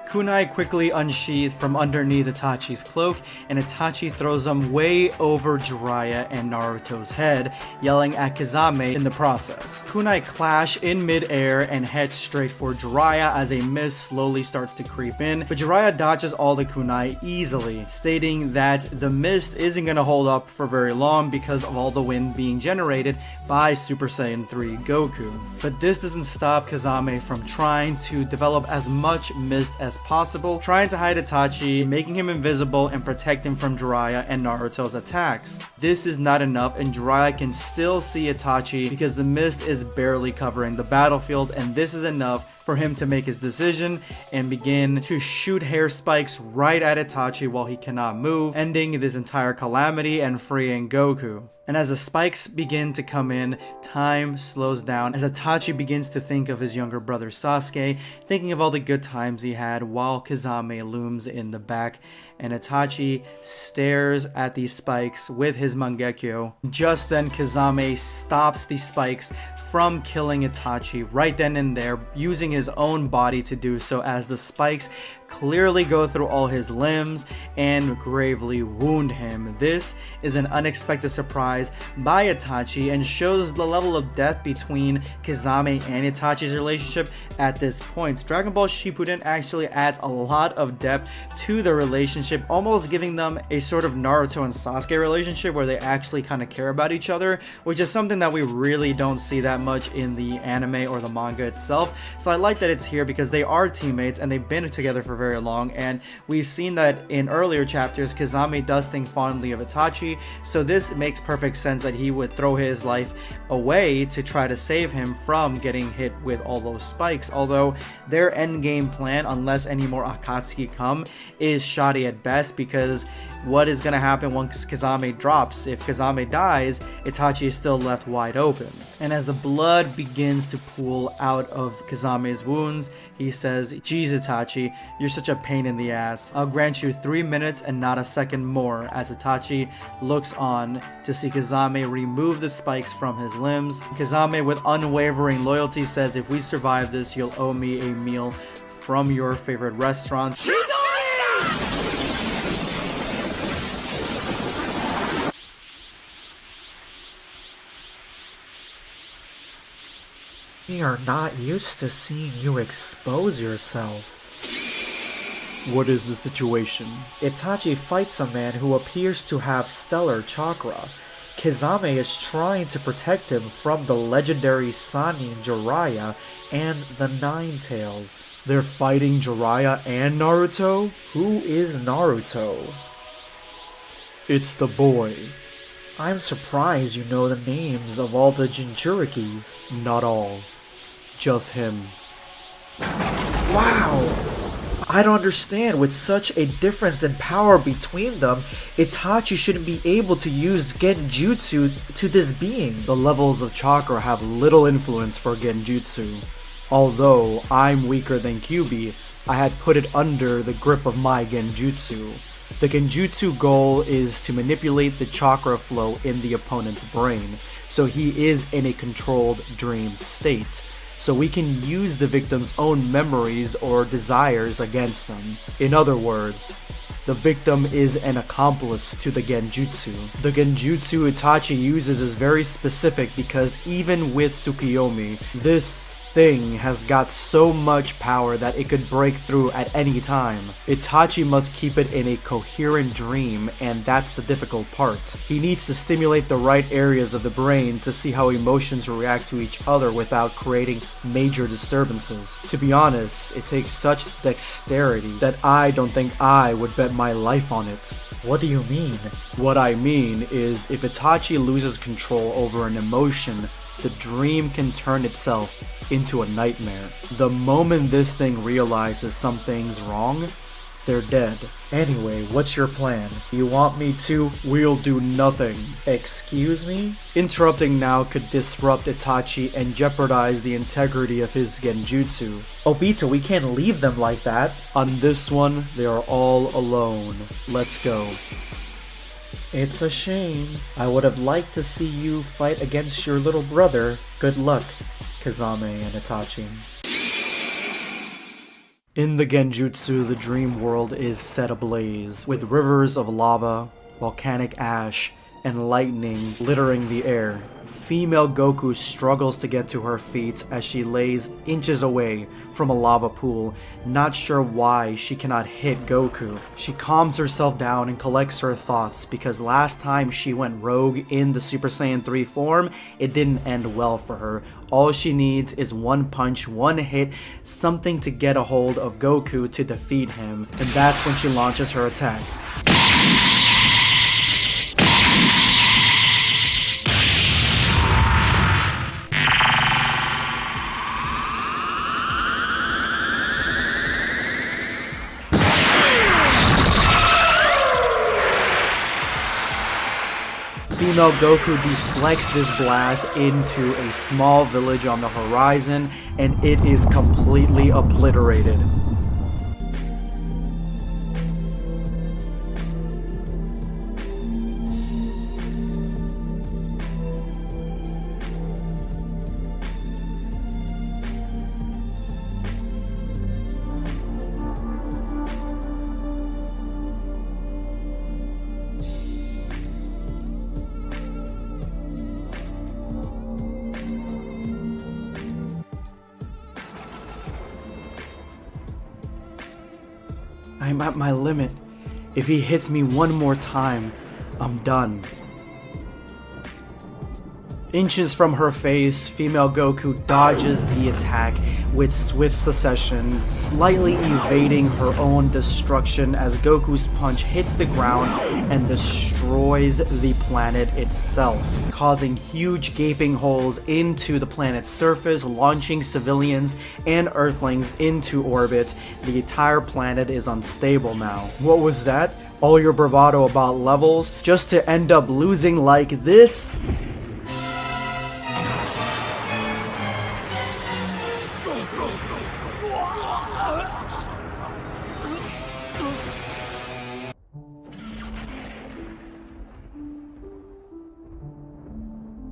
Kunai quickly unsheathed from underneath Itachi's cloak, and Itachi throws them way over Jiraiya and Naruto's head, yelling at Kazame in the process. Kunai clash in mid-air and head straight for Jiraiya as a mist slowly starts to creep in, but Jiraiya dodges all the kunai easily, stating that the mist isn't going to hold up for very long because of all the wind being generated by Super Saiyan 3 Goku. But this doesn't stop Kazame from trying to develop as much mist as possible, trying to hide Itachi, making him invisible, and protect him from Jiraiya and Naruto's attacks. This is not enough, and Jiraiya can still see Itachi because the mist is barely covering the battlefield, and this is enough for him to make his decision and begin to shoot hair spikes right at Itachi while he cannot move, ending this entire calamity and freeing Goku. And as the spikes begin to come in, time slows down as Itachi begins to think of his younger brother Sasuke, thinking of all the good times he had while Kazame looms in the back. And Itachi stares at these spikes with his Mangekyo. Just then, Kazame stops these spikes from killing Itachi right then and there, using his own body to do so, as the spikes clearly go through all his limbs and gravely wound him. This is an unexpected surprise by Itachi and shows the level of depth between Kazame and Itachi's relationship at this point. Dragon Ball Shippuden actually adds a lot of depth to the relationship, almost giving them a sort of Naruto and Sasuke relationship where they actually kind of care about each other, which is something that we really don't see that much in the anime or the manga itself. So I like that it's here because they are teammates and they've been together for very long, and we've seen that in earlier chapters Kazame does think fondly of Itachi, so this makes perfect sense that he would throw his life away to try to save him from getting hit with all those spikes. Although their endgame plan, unless any more Akatsuki come, is shoddy at best, because what is going to happen once Kazame drops? If Kazame dies, Itachi is still left wide open. And as the blood begins to pool out of Kazame's wounds, he says, "Geez, Itachi, you're such a pain in the ass. I'll grant you 3 minutes and not a second more," as Itachi looks on to see Kazame remove the spikes from his limbs. Kazame, with unwavering loyalty, says, "If we survive this, you'll owe me a meal from your favorite restaurant." We are not used to seeing you expose yourself. What is the situation? Itachi fights a man who appears to have stellar chakra. Kazame is trying to protect him from the legendary Sanin Jiraiya and the Nine Tails. They're fighting Jiraiya and Naruto? Who is Naruto? It's the boy. I'm surprised you know the names of all the Jinchurikis. Not all. Just him. Wow! I don't understand. With such a difference in power between them, Itachi shouldn't be able to use genjutsu to this being. The levels of chakra have little influence for genjutsu. Although I'm weaker than Kyuubi, I had put it under the grip of my genjutsu. The genjutsu goal is to manipulate the chakra flow in the opponent's brain, so he is in a controlled dream state, so we can use the victim's own memories or desires against them. In other words, the victim is an accomplice to the genjutsu. The genjutsu Itachi uses is very specific because even with Tsukiyomi, this thing has got so much power that it could break through at any time. Itachi must keep it in a coherent dream, and that's the difficult part. He needs to stimulate the right areas of the brain to see how emotions react to each other without creating major disturbances. To be honest, it takes such dexterity that I don't think I would bet my life on it. What do you mean? What I mean is, if Itachi loses control over an emotion, the dream can turn itself into a nightmare. The moment this thing realizes something's wrong, they're dead. Anyway, what's your plan? You want me to? We'll do nothing. Excuse me? Interrupting now could disrupt Itachi and jeopardize the integrity of his genjutsu. Obito, we can't leave them like that. On this one, they are all alone. Let's go. It's a shame. I would have liked to see you fight against your little brother. Good luck, Kazame and Itachi. In the genjutsu, the dream world is set ablaze, with rivers of lava, volcanic ash, and lightning littering the air. Female Goku struggles to get to her feet as she lays inches away from a lava pool, not sure why she cannot hit Goku. She calms herself down and collects her thoughts because last time she went rogue in the Super Saiyan 3 form, it didn't end well for her. All she needs is one punch, one hit, something to get a hold of Goku to defeat him, and that's when she launches her attack. Female Goku deflects this blast into a small village on the horizon, and it is completely obliterated. I'm at my limit. If he hits me one more time, I'm done. Inches from her face, female Goku dodges the attack with swift succession, slightly evading her own destruction as Goku's punch hits the ground and destroys the planet itself, causing huge gaping holes into the planet's surface, launching civilians and Earthlings into orbit. The entire planet is unstable now. What was that? All your bravado about levels, just to end up losing like this?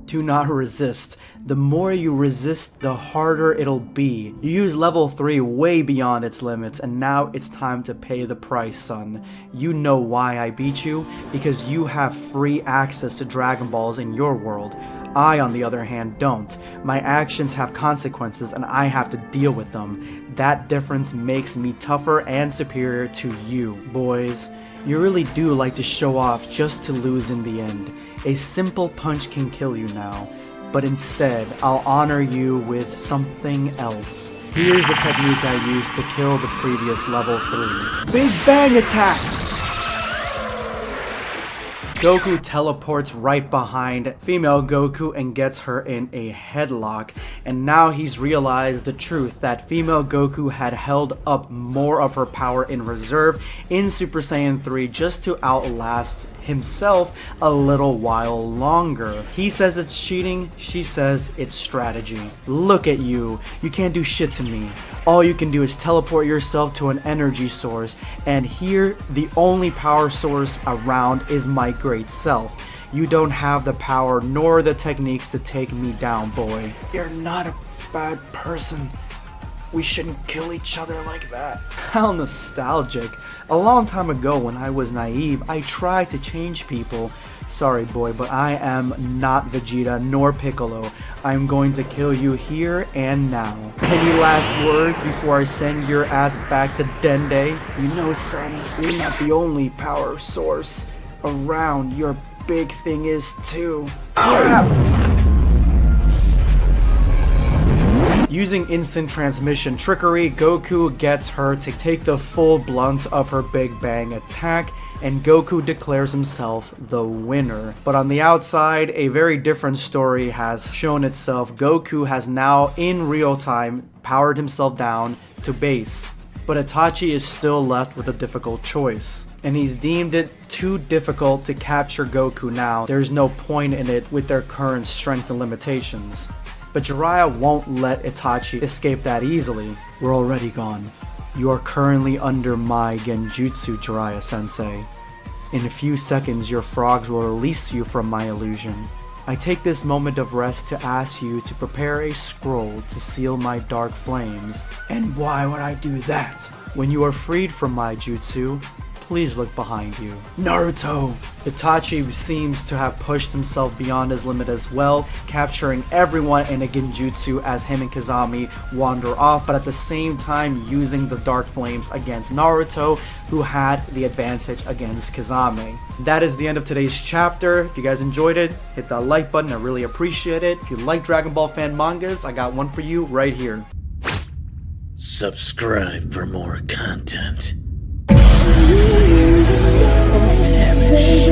Do not resist. The more you resist, the harder it'll be. You use level 3 way beyond its limits, and now it's time to pay the price, son. You know why I beat you? Because you have free access to Dragon Balls in your world. I, on the other hand, don't. My actions have consequences, and I have to deal with them. That difference makes me tougher and superior to you, boys. You really do like to show off just to lose in the end. A simple punch can kill you now, but instead, I'll honor you with something else. Here's the technique I used to kill the previous level 3. Big Bang Attack! Goku teleports right behind female Goku and gets her in a headlock. and now he's realized the truth that female Goku had held up more of her power in reserve in Super Saiyan 3 just to outlast himself a little while longer. He says it's cheating, she says it's strategy. Look at you, you can't do shit to me. All you can do is teleport yourself to an energy source, and here the only power source around is my great self. You don't have the power nor the techniques to take me down, boy. You're not a bad person. We shouldn't kill each other like that. How nostalgic. A long time ago when I was naive, I tried to change people. Sorry boy, but I am not Vegeta nor Piccolo. I'm going to kill you here and now. Any last words before I send your ass back to Dende? You know son, you're not the only power source around. Your big thing is too. Crap! Using instant transmission trickery, Goku gets her to take the full blunt of her Big Bang attack, and Goku declares himself the winner. But on the outside, a very different story has shown itself. Goku has now, in real time, powered himself down to base. But Itachi is still left with a difficult choice, and he's deemed it too difficult to capture Goku now. There's no point in it with their current strength and limitations. But Jiraiya won't let Itachi escape that easily. We're already gone. You are currently under my genjutsu, Jiraiya-sensei. In a few seconds, your frogs will release you from my illusion. I take this moment of rest to ask you to prepare a scroll to seal my dark flames. And why would I do that? When you are freed from my jutsu, please look behind you. Naruto! Itachi seems to have pushed himself beyond his limit as well, capturing everyone in a genjutsu as him and Kazami wander off, but at the same time using the dark flames against Naruto, who had the advantage against Kazami. That is the end of today's chapter. If you guys enjoyed it, hit that like button, I really appreciate it. If you like Dragon Ball fan mangas, I got one for you right here. Subscribe for more content. Perish.